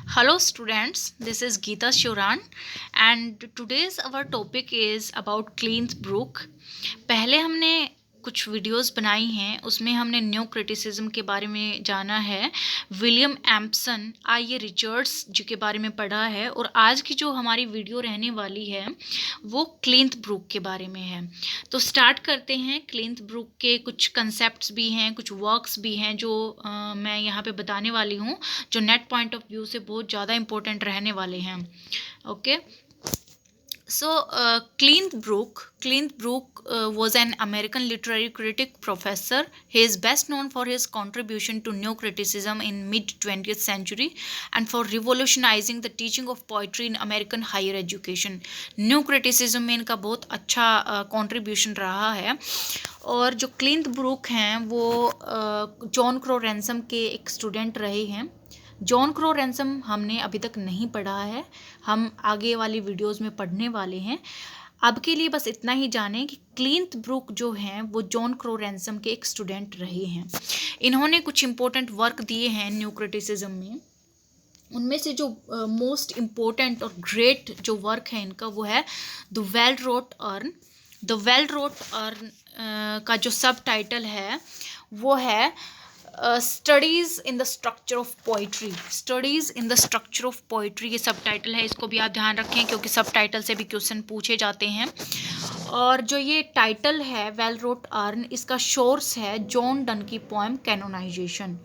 Hello students, this is Geeta Shuran and today's our topic is about Cleanth Brook. पहले हमने कुछ videos बनाई हैं, उसमें हमने न्यू क्रिटिसिज्म के बारे में जाना है, विलियम एम्पसन, आई रिचर्ड्स जी के बारे में पढ़ा है और आज की जो हमारी वीडियो रहने वाली है वो क्लींथ ब्रूक के बारे में है। तो स्टार्ट करते हैं। क्लींथ ब्रूक के कुछ कंसेप्ट्स भी हैं, कुछ वर्क्स भी हैं जो मैं यहाँ पे बताने वाली हूँ, जो नेट पॉइंट ऑफ व्यू से बहुत ज़्यादा इंपॉर्टेंट रहने वाले हैं। Okay, so Cleanth Brook was an American literary critic professor. He is best known for his contribution to new criticism in mid 20th century and for revolutionizing the teaching of poetry in American higher education. New criticism में इनका बहुत अच्छा contribution रहा है। और जो क्लिंथ Brooke हैं वो जॉन क्रो रैनसम के एक स्टूडेंट रहे हैं। जॉन क्रो रैनसम हमने अभी तक नहीं पढ़ा है, हम आगे वाली वीडियोस में पढ़ने वाले हैं। अब के लिए बस इतना ही जानें कि क्लिंथ ब्रूक जो हैं वो जॉन क्रो रैनसम के एक स्टूडेंट रहे हैं। इन्होंने कुछ इंपॉर्टेंट वर्क दिए हैं न्यू क्रिटिसिज्म में। उनमें से जो मोस्ट इम्पोर्टेंट और ग्रेट जो वर्क है इनका वो है the well wrought urn. The well wrought urn का जो सब टाइटल है वो है studies in the structure of poetry. Studies in the structure of poetry ये सब टाइटल है, इसको भी आप ध्यान रखें क्योंकि सब टाइटल से भी क्वेश्चन पूछे जाते हैं। और जो ये टाइटल है वेल रोट अर्न, इसका सोर्स है जॉन डन की पोएम कैनोनाइजेशन।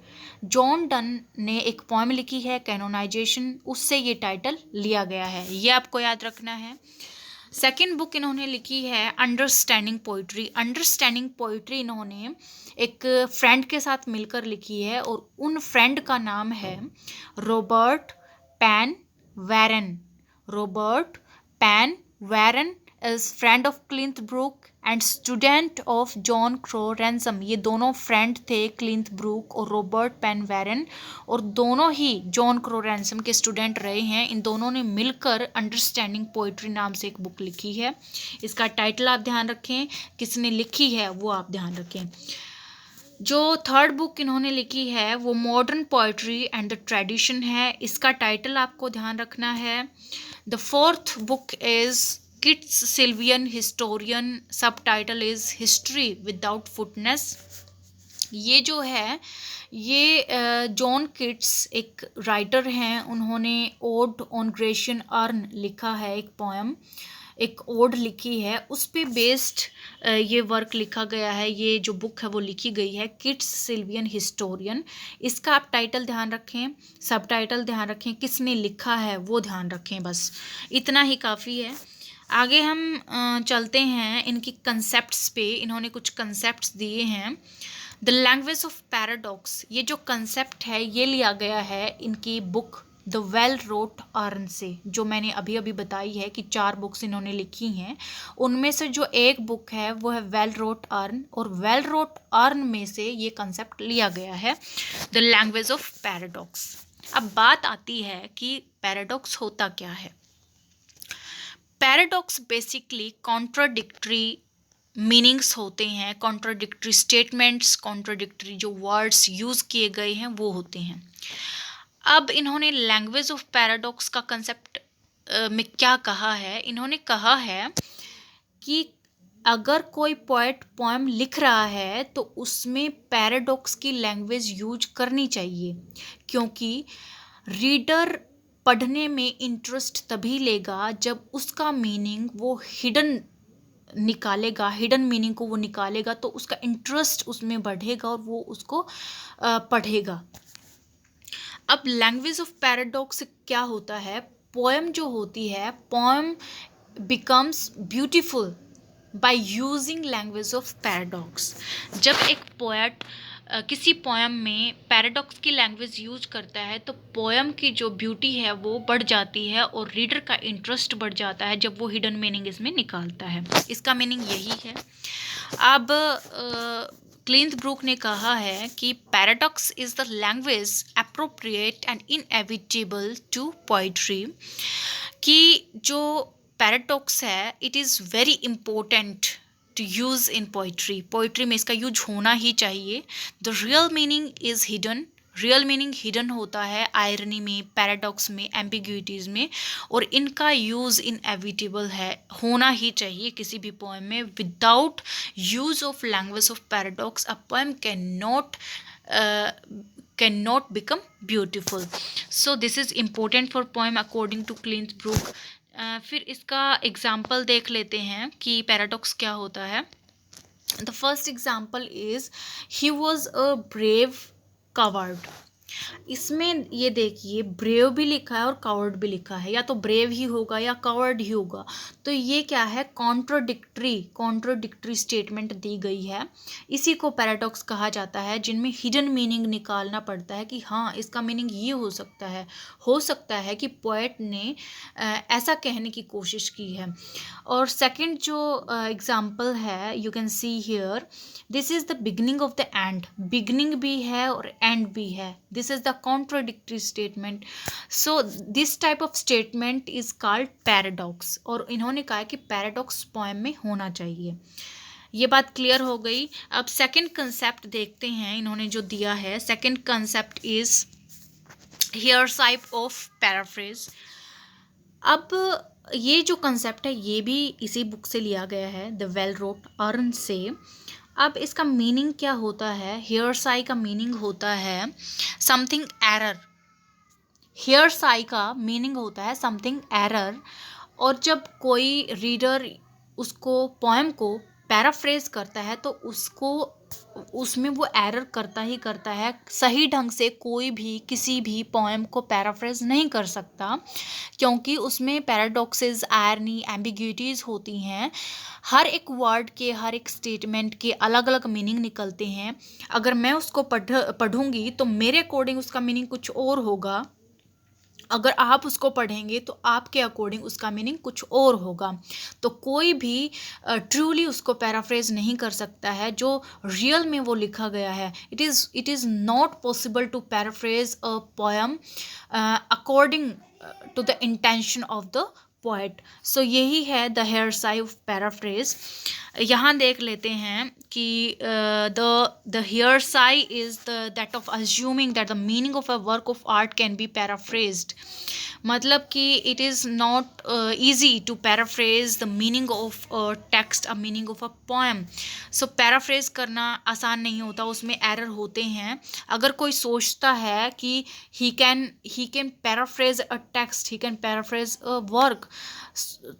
जॉन डन ने एक पोएम लिखी है कैनोनाइजेशन, उससे ये टाइटल लिया गया है, ये आपको याद रखना है। सेकेंड बुक इन्होंने लिखी है अंडरस्टैंडिंग पोइट्री। अंडरस्टैंडिंग पोइट्री इन्होंने एक फ्रेंड के साथ मिलकर लिखी है और उन फ्रेंड का नाम है Robert Penn Warren. Robert Penn Warren is friend of Cleanth Brooks and student of John Crowe Ransom. ये दोनों फ्रेंड थे, क्लिंथ ब्रूक और रॉबर्ट पैन वैरन, और दोनों ही जॉन क्रो रैनसम के स्टूडेंट रहे हैं। इन दोनों ने मिलकर अंडरस्टैंडिंग पोइट्री नाम से एक बुक लिखी है। इसका टाइटल आप ध्यान रखें, किसने लिखी है वो आप ध्यान रखें। जो थर्ड बुक इन्होंने लिखी है वो modern poetry and the tradition है, इसका टाइटल आपको ध्यान रखना है। The fourth book is Keats sylvan historian, subtitle is history without footnotes. ये जो है ये जॉन किट्स एक राइटर हैं, उन्होंने ओड ऑन ग्रेशियन अर्न लिखा है, एक पोएम, एक ओड लिखी है, उस पे बेस्ड ये वर्क लिखा गया है। ये जो बुक है वो लिखी गई है किट्स सिल्वियन हिस्टोरियन। इसका आप टाइटल ध्यान रखें, सब टाइटल ध्यान रखें, किसने लिखा है वो ध्यान रखें, बस इतना ही काफ़ी है। आगे हम चलते हैं इनकी कंसेप्ट्स पे। इन्होंने कुछ कंसेप्ट्स दिए हैं। द लैंग्वेज ऑफ पैराडॉक्स, ये जो कंसेप्ट है ये लिया गया है इनकी book the well wrought urn से, जो मैंने अभी अभी बताई है कि 4 बुक्स इन्होंने लिखी हैं, उनमें से जो एक बुक है वो है वेल रोट अर्न, और वेल रोट अर्न में से ये कंसेप्ट लिया गया है द लैंग्वेज ऑफ पैराडॉक्स। अब बात आती है कि पैराडॉक्स होता क्या है। पैराडॉक्स बेसिकली कॉन्ट्राडिक्टरी मीनिंग्स होते हैं, कॉन्ट्राडिक्टरी स्टेटमेंट्स, कॉन्ट्राडिक्टरी जो वर्ड्स यूज़ किए गए हैं वो होते हैं। अब इन्होंने लैंग्वेज ऑफ पैराडॉक्स का कंसेप्ट में क्या कहा है, इन्होंने कहा है कि अगर कोई पोएट पोएम लिख रहा है तो उसमें पैराडॉक्स की लैंग्वेज यूज करनी चाहिए, क्योंकि रीडर पढ़ने में इंटरेस्ट तभी लेगा जब उसका मीनिंग वो हिडन निकालेगा, हिडन मीनिंग को वो निकालेगा, तो उसका इंटरेस्ट उसमें बढ़ेगा और वो उसको पढ़ेगा। अब लैंग्वेज ऑफ पैराडॉक्स क्या होता है, पोएम जो होती है, poem becomes beautiful by using language of paradox. जब एक पोएट किसी पोएम में पैराडॉक्स की लैंग्वेज यूज करता है तो पोएम की जो ब्यूटी है वो बढ़ जाती है और रीडर का इंटरेस्ट बढ़ जाता है जब वो हिडन मीनिंग इसमें निकालता है। इसका मीनिंग यही है। अब क्लिंथ ब्रूक ने कहा है कि paradox is the language appropriate and inevitable to poetry, कि जो पैराडॉक्स है it is very important to use in poetry. Poetry में इसका यूज होना ही चाहिए। The real meaning is hidden real meaning hidden होता है आयरनी में, पैराडॉक्स में, एम्बिग्यूइटीज में, और इनका यूज इनएविटेबल है, होना ही चाहिए किसी भी पोएम में. Without use of language of paradox a poem cannot become beautiful. So this is important for poem according to Clint-Brook. फिर इसका एग्जाम्पल देख लेते हैं कि पैराडॉक्स क्या होता है. The first example is he was a brave coward. इसमें ये देखिए ब्रेव भी लिखा है और कावर्ड भी लिखा है, या तो ब्रेव ही होगा या कावर्ड ही होगा. तो ये क्या है, कॉन्ट्रोडिक्टरी स्टेटमेंट दी गई है. इसी को पैराडॉक्स कहा जाता है, जिनमें हिडन मीनिंग निकालना पड़ता है कि हाँ इसका मीनिंग ये हो सकता है कि पोएट ने ऐसा कहने की कोशिश की है. और सेकंड जो एग्जाम्पल है, you can see here, this is the beginning of the end. Beginning भी है और एंड भी है. This is the contradictory statement. So this type of statement is called paradox. और इन्होंने कहा कि पैराडॉक्स पोएम में होना चाहिए. ये बात क्लियर हो गई. अब सेकंड कंसेप्ट देखते हैं इन्होंने जो दिया है. Second concept is heresy of paraphrase. अब ये जो कंसेप्ट है ये भी इसी बुक से लिया गया है, द वेल रोट अर्न से. अब इसका मीनिंग क्या होता है, हेयरसाई का मीनिंग होता है समथिंग एरर. हेयरसाई का मीनिंग होता है समथिंग एरर. और जब कोई रीडर उसको पोएम को पैराफ्रेज करता है तो उसमें वो एरर करता ही करता है. सही ढंग से कोई भी किसी भी पोएम को पैराफ्रेज नहीं कर सकता, क्योंकि उसमें पैराडॉक्सेस, आयरनी, एम्बिग्यूइटीज होती हैं. हर एक वर्ड के, हर एक स्टेटमेंट के अलग अलग मीनिंग निकलते हैं. अगर मैं उसको पढ़ूंगी तो मेरे अकॉर्डिंग उसका मीनिंग कुछ और होगा. अगर आप उसको पढ़ेंगे तो आपके अकॉर्डिंग उसका मीनिंग कुछ और होगा. तो कोई भी ट्रूली उसको पैराफ्रेज नहीं कर सकता है जो रियल में वो लिखा गया है. It is not possible to paraphrase a poem according to the intention of the poet. So यही है द हेयरसाई ऑफ पैराफ्रेज. यहाँ देख लेते हैं कि the heresy is that of assuming that the meaning of a work of art can be paraphrased. मतलब कि it is not easy to paraphrase the meaning of text, a meaning of a poem. So paraphrase करना आसान नहीं होता, उसमें error होते हैं. अगर कोई सोचता है कि he can paraphrase a text, he can paraphrase a work,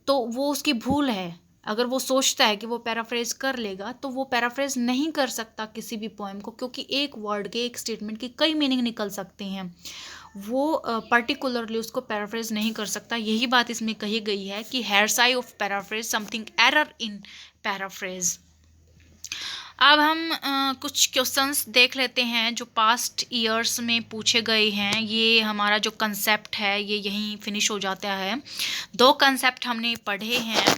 तो वो उसकी भूल है. अगर वो सोचता है कि वो पैराफ्रेज कर लेगा तो वो पैराफ्रेज नहीं कर सकता किसी भी पोएम को, क्योंकि एक वर्ड के, एक स्टेटमेंट के कई मीनिंग निकल सकते हैं. वो पर्टिकुलरली उसको पैराफ्रेज नहीं कर सकता. यही बात इसमें कही गई है कि heresy of paraphrase, something error in paraphrase. अब हम कुछ क्वेश्चंस देख लेते हैं जो पास्ट ईयर्स में पूछे गए हैं. ये हमारा जो कंसेप्ट है ये यहीं फिनिश हो जाता है. 2 कंसेप्ट हमने पढ़े हैं.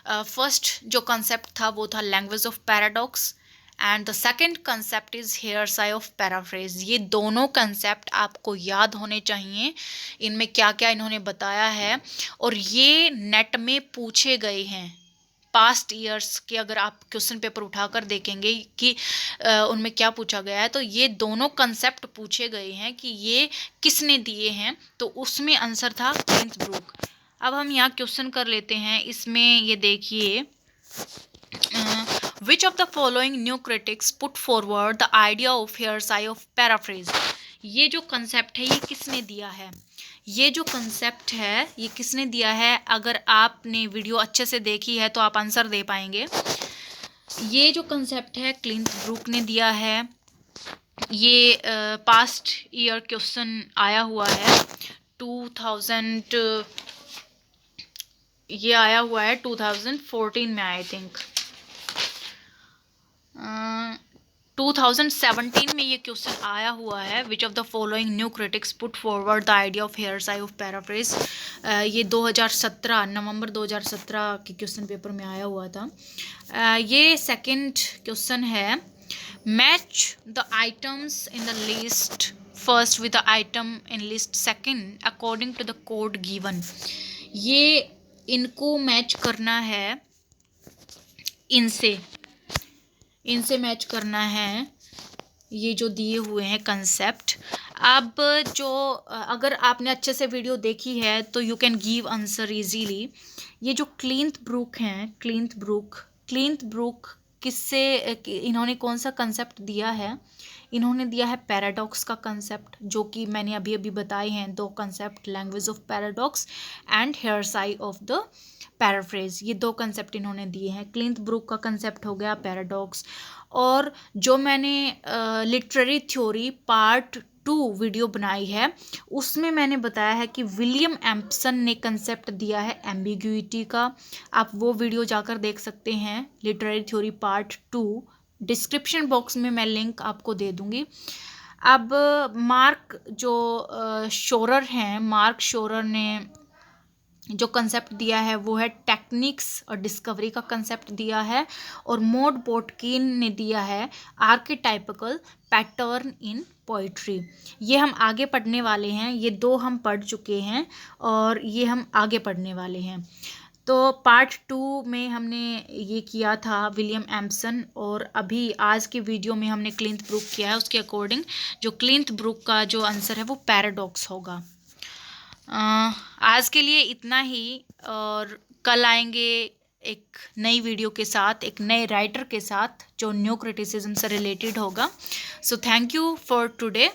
फर्स्ट जो कंसेप्ट था वो था language of paradox, and the second concept is heresy of paraphrase. ये दोनों कंसेप्ट आपको याद होने चाहिए. इनमें क्या क्या इन्होंने बताया है, और ये नेट में पूछे गए हैं पास्ट ईयर्स के. अगर आप क्वेश्चन पेपर उठाकर देखेंगे कि उनमें क्या पूछा गया है, तो ये दोनों कंसेप्ट पूछे गए हैं कि ये किसने दिए हैं. तो उसमें आंसर था क्लिंट-ब्रूक. अब हम यहाँ क्वेश्चन कर लेते हैं. इसमें ये देखिए, which of the following new critics put forward the idea of heresy of paraphrase. ये जो कंसेप्ट है ये किसने दिया है, ये जो कंसेप्ट है ये किसने दिया है. अगर आपने वीडियो अच्छे से देखी है तो आप आंसर दे पाएंगे. ये जो कंसेप्ट है क्लिंट-ब्रूक ने दिया है. ये पास्ट ईयर क्वेश्चन आया हुआ है 2000, ये आया हुआ है 2014 में, आई थिंक 2017 में ये क्वेश्चन आया हुआ है. Which of the following new critics put forward the idea of heresy of paraphrase. ये 2017 नवंबर 2017 के क्वेश्चन पेपर में आया हुआ था. ये सेकंड क्वेश्चन है, match the items in the list first with the item in list second according to the code given. ये इनको मैच करना है, इनसे मैच करना है. ये जो दिए हुए हैं कंसेप्ट। अब जो अगर आपने अच्छे से वीडियो देखी है तो you can give answer easily. ये जो क्लिंथ ब्रूक किससे इन्होंने कौन सा कंसेप्ट दिया है? इन्होंने दिया है पैराडॉक्स का कंसेप्ट, जो कि मैंने अभी अभी बताए हैं दो concept, language of paradox and heresy of the paraphrase. ये दो कंसेप्ट इन्होंने दिए हैं। क्लिंथ ब्रूक का कंसेप्ट हो गया पैराडॉक्स। और जो मैंने लिटरेरी थ्योरी पार्ट 2 वीडियो बनाई है उसमें मैंने बताया है कि विलियम एम्पसन ने कंसेप्ट दिया है एम्बिग्यूइटी का। आप वो वीडियो जाकर देख सकते हैं, literary theory part 2। Description box में मैं लिंक आपको दे दूंगी। अब मार्क शोरर ने जो कंसेप्ट दिया है वो है टेक्निक्स और डिस्कवरी का कंसेप्ट दिया है। और मोड बोटकिन ने दिया है आर्किटाइपिकल पैटर्न इन पोइट्री। ये हम आगे पढ़ने वाले हैं, ये दो हम पढ़ चुके हैं और ये हम आगे पढ़ने वाले हैं। तो पार्ट 2 में हमने ये किया था विलियम एम्पसन, और अभी आज के वीडियो में हमने क्लिंथ ब्रूक किया है। उसके अकॉर्डिंग जो क्लिंथ ब्रूक का जो आंसर है वो पैराडॉक्स होगा। आज के लिए इतना ही, और कल आएंगे एक नई वीडियो के साथ, एक नए राइटर के साथ जो न्यू क्रिटिसिज्म से रिलेटेड होगा। So thank you for today.